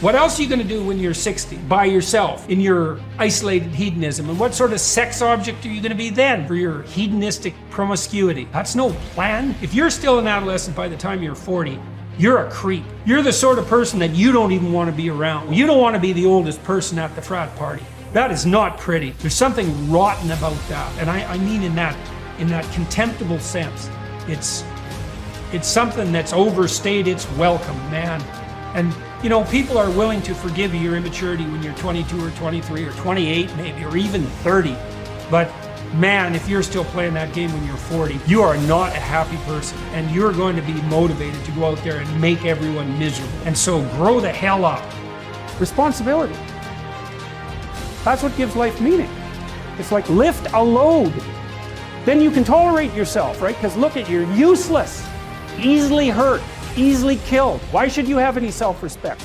What else are you going to do when you're 60 by yourself in your isolated hedonism? And what sort of sex object are you going to be then for your hedonistic promiscuity? That's no plan. If you're still an adolescent by the time you're 40, you're a creep. You're the sort of person that you don't even want to be around. You don't want to be the oldest person at the frat party. That is not pretty. There's something rotten about that. And I mean in that contemptible sense. It's something that's overstayed its welcome, man. And you know, people are willing to forgive your immaturity when you're 22 or 23 or 28 maybe, or even 30. But man, if you're still playing that game when you're 40, you are not a happy person. And you're going to be motivated to go out there and make everyone miserable. And so grow the hell up. Responsibility. That's what gives life meaning. It's like lift a load. Then you can tolerate yourself, right? Because look at, you're useless, easily hurt, easily killed. Why should you have any self-respect?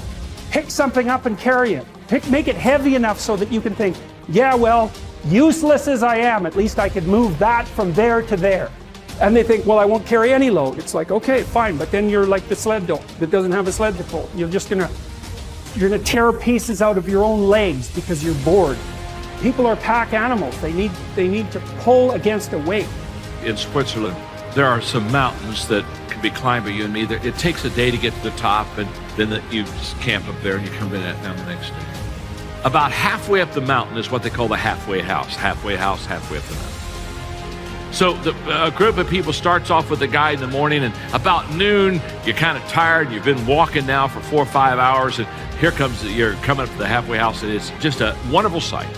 Pick something up and carry it. Make it heavy enough so that you can think, yeah, well, useless as I am, at least I could move that from there to there. And they think, well, I won't carry any load. It's like, okay, fine, but then you're like the sled dog that doesn't have a sled to pull. You're gonna tear pieces out of your own legs because you're bored. People are pack animals. They need to pull against a weight. In Switzerland, there are some mountains that can be climbed by you and me. It takes a day to get to the top, and then you just camp up there and you come down the next day. About halfway up the mountain is what they call the halfway house. Halfway house, halfway up the mountain. So a group of people starts off with a guide in the morning, and about noon, you're kind of tired. You've been walking now for 4 or 5 hours, and you're coming up to the halfway house, and it's just a wonderful sight.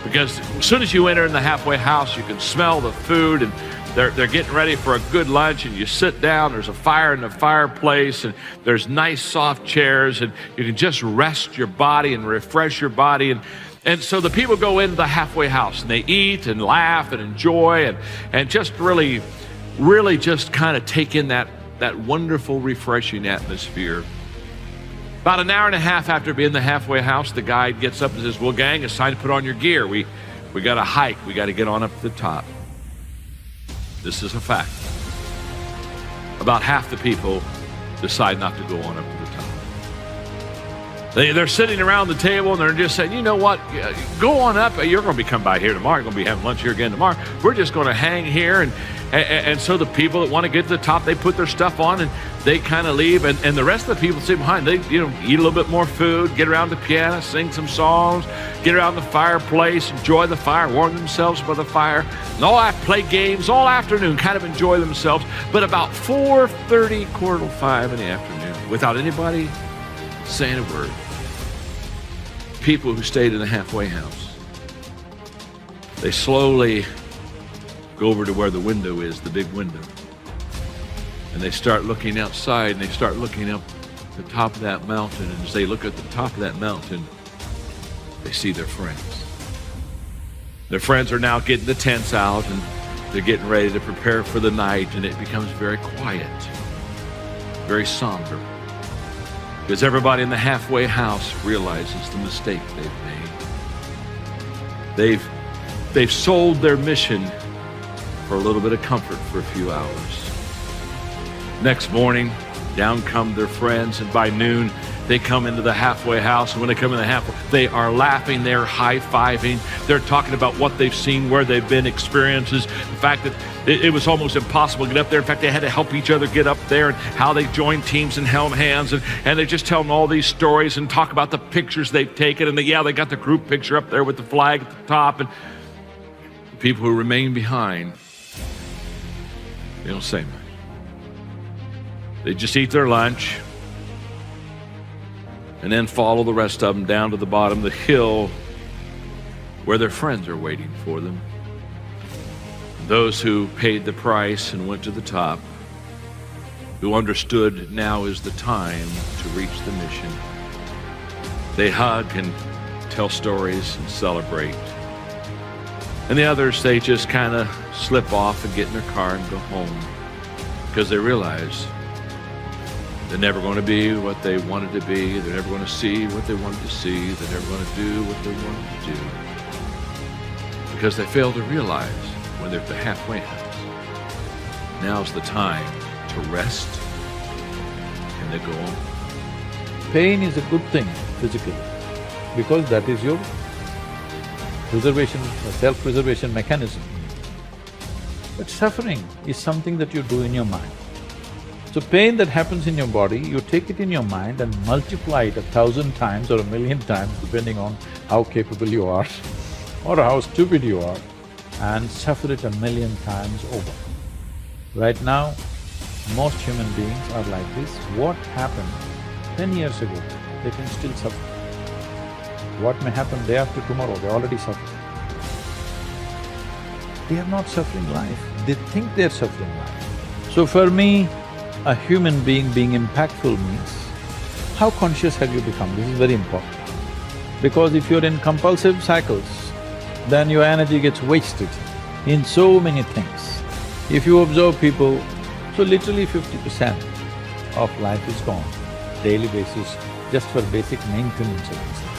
Because as soon as you enter in the halfway house, you can smell the food, and they're getting ready for a good lunch, and you sit down, there's a fire in the fireplace, and there's nice soft chairs, and you can just rest your body and refresh your body. And so the people go into the halfway house, and they eat and laugh and enjoy and just really just kind of take in that wonderful, refreshing atmosphere. About an hour and a half after being in the halfway house, the guide gets up and says, well, gang, it's time to put on your gear. We got to hike. We got to get on up to the top. This is a fact. About half the people decide not to go on up to the top. They're sitting around the table and they're just saying, you know what, go on up. You're going to be coming by here tomorrow. You're going to be having lunch here again tomorrow. We're just going to hang here. And so the people that want to get to the top, they put their stuff on and they kind of leave. And the rest of the people sit behind. They eat a little bit more food, get around the piano, sing some songs, get around the fireplace, enjoy the fire, warm themselves by the fire. And play games all afternoon, kind of enjoy themselves. But about 4:30, 4:45 in the afternoon, without anybody saying a word, people who stayed in the halfway house, they slowly go over to where the window is, the big window, and they start looking outside, and they start looking up the top of that mountain, and as they look at the top of that mountain, they see their friends. Their friends are now getting the tents out, and they're getting ready to prepare for the night, and it becomes very quiet, very somber, because everybody in the halfway house realizes the mistake they've made. They've sold their mission for a little bit of comfort for a few hours. Next morning, down come their friends, and by noon, they come into the halfway house, and when they come in the halfway, they are laughing, they're high-fiving, they're talking about what they've seen, where they've been, experiences, the fact that it was almost impossible to get up there. In fact, they had to help each other get up there, and how they joined teams and held hands, and they just tell them all these stories and talk about the pictures they've taken, and they got the group picture up there with the flag at the top, and the people who remain behind, they don't say much. They just eat their lunch and then follow the rest of them down to the bottom of the hill where their friends are waiting for them. Those who paid the price and went to the top, who understood now is the time to reach the mission. They hug and tell stories and celebrate. And the others, they just kind of slip off and get in their car and go home, because they realize they're never going to be what they wanted to be. They're never going to see what they wanted to see. They're never going to do what they wanted to do, because they failed to realize when they're at the halfway house, now's the time to rest, and they go on. pain is a good thing physically, because that is your preservation, self-preservation mechanism. But suffering is something that you do in your mind. So pain that happens in your body, you take it in your mind and multiply it 1,000 times or 1,000,000 times, depending on how capable you are or how stupid you are, and suffer it 1,000,000 times over. Right now, most human beings are like this. What happened 10 years ago, they can still suffer. What may happen day after tomorrow, they already suffer. They are not suffering life, they think they're suffering life. So for me, a human being impactful means, how conscious have you become? This is very important. Because if you're in compulsive cycles, then your energy gets wasted in so many things. If you observe people, so literally 50% of life is gone, daily basis, just for basic maintenance of this life.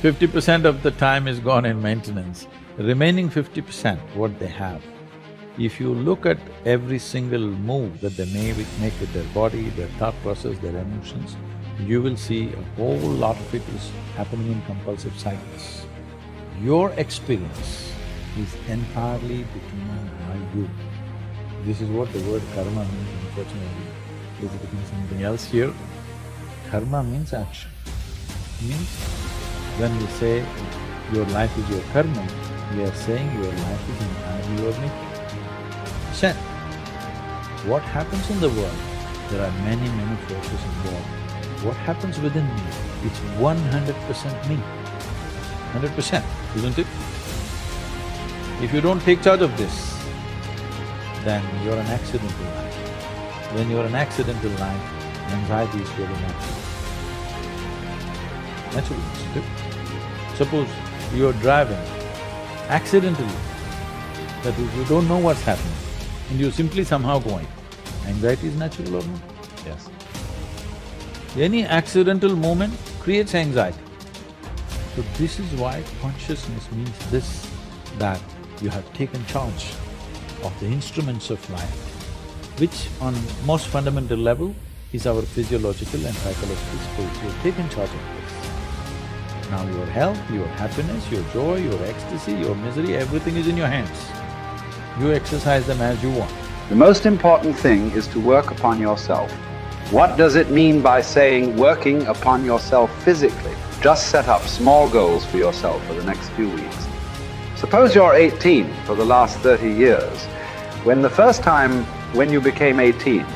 50% of the time is gone in maintenance, remaining 50%, what they have. If you look at every single move that they make with their body, their thought process, their emotions, you will see a whole lot of it is happening in compulsive cycles. Your experience is entirely determined by you. This is what the word karma means, unfortunately. Is it means something else here? Karma means action. Means when we say your life is your karma, we are saying your life is entirely your making. Sen. What happens in the world? There are many forces involved. What happens within me? It's 100% me. 100%, isn't it? If you don't take charge of this, then you're an accidental life. When you're an accidental life, anxiety is very natural. Natural, isn't it? Suppose you're driving accidentally, that is, you don't know what's happening, and you're simply somehow going. Anxiety is natural or not? Yes. Any accidental movement creates anxiety. So this is why consciousness means this, that you have taken charge of the instruments of life, which on most fundamental level is our physiological and psychological space. You've taken charge of this. Now your health, your happiness, your joy, your ecstasy, your misery, everything is in your hands. You exercise them as you want. The most important thing is to work upon yourself. What does it mean by saying working upon yourself physically? Just set up small goals for yourself for the next few weeks. Suppose you're 18 for the last 30 years. When you became 18,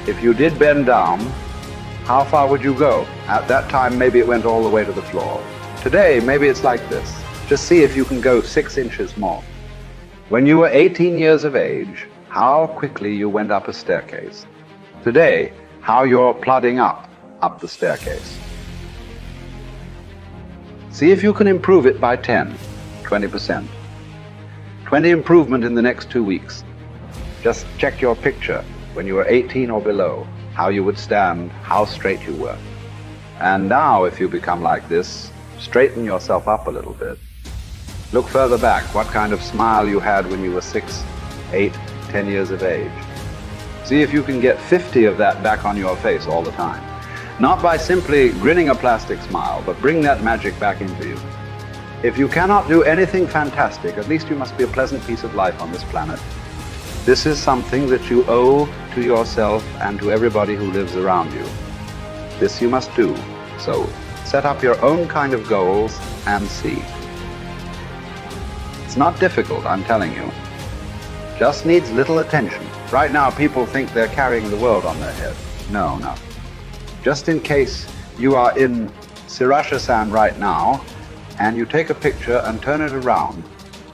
if you did bend down, how far would you go? At that time, maybe it went all the way to the floor. Today, maybe it's like this. Just see if you can go 6 inches more. When you were 18 years of age, how quickly you went up a staircase. Today, how you're plodding up the staircase. See if you can improve it by 10, 20%. 20 improvement in the next 2 weeks. Just check your picture when you were 18 or below, how you would stand, how straight you were. And now, if you become like this, straighten yourself up a little bit. Look further back, what kind of smile you had when you were 6, 8, 10 years of age. See if you can get 50 of that back on your face all the time. Not by simply grinning a plastic smile, but bring that magic back into you. If you cannot do anything fantastic, at least you must be a pleasant piece of life on this planet. This is something that you owe to yourself and to everybody who lives around you. This you must do. So, set up your own kind of goals and see. It's not difficult, I'm telling you. Just needs little attention. Right now, people think they're carrying the world on their head. No, no. Just in case you are in Sirashasan right now, and you take a picture and turn it around,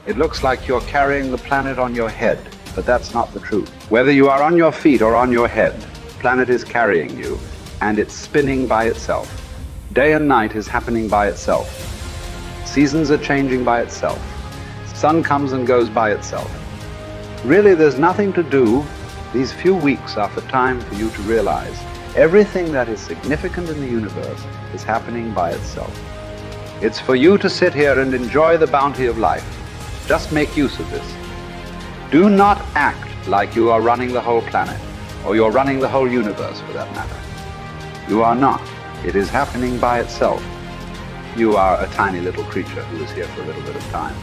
it looks like you're carrying the planet on your head, but that's not the truth. Whether you are on your feet or on your head, the planet is carrying you, and it's spinning by itself. Day and night is happening by itself. Seasons are changing by itself. Sun comes and goes by itself. Really, there's nothing to do. These few weeks are for time for you to realize everything that is significant in the universe is happening by itself. It's for you to sit here and enjoy the bounty of life. Just make use of this. Do not act like you are running the whole planet, or you're running the whole universe for that matter. You are not. It is happening by itself. You are a tiny little creature who is here for a little bit of time.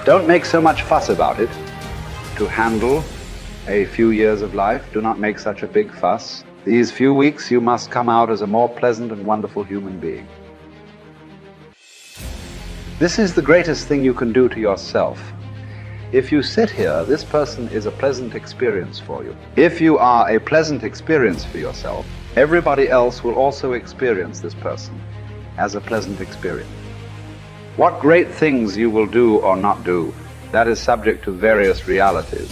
Don't make so much fuss about it. To handle a few years of life, do not make such a big fuss. These few weeks you must come out as a more pleasant and wonderful human being. This is the greatest thing you can do to yourself. If you sit here, this person is a pleasant experience for you. If you are a pleasant experience for yourself, everybody else will also experience this person as a pleasant experience. What great things you will do or not do, that is subject to various realities.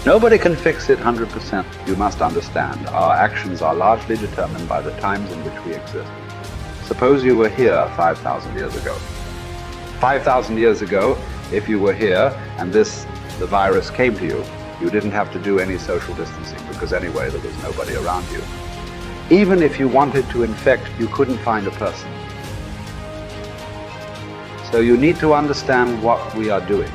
Nobody can fix it 100%. You must understand, our actions are largely determined by the times in which we exist. Suppose you were here 5,000 years ago. 5,000 years ago, if you were here and the virus came to you, you didn't have to do any social distancing because anyway there was nobody around you. Even if you wanted to infect, you couldn't find a person. So you need to understand what we are doing.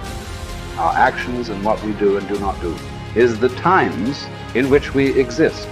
Our actions and what we do and do not do is the times in which we exist.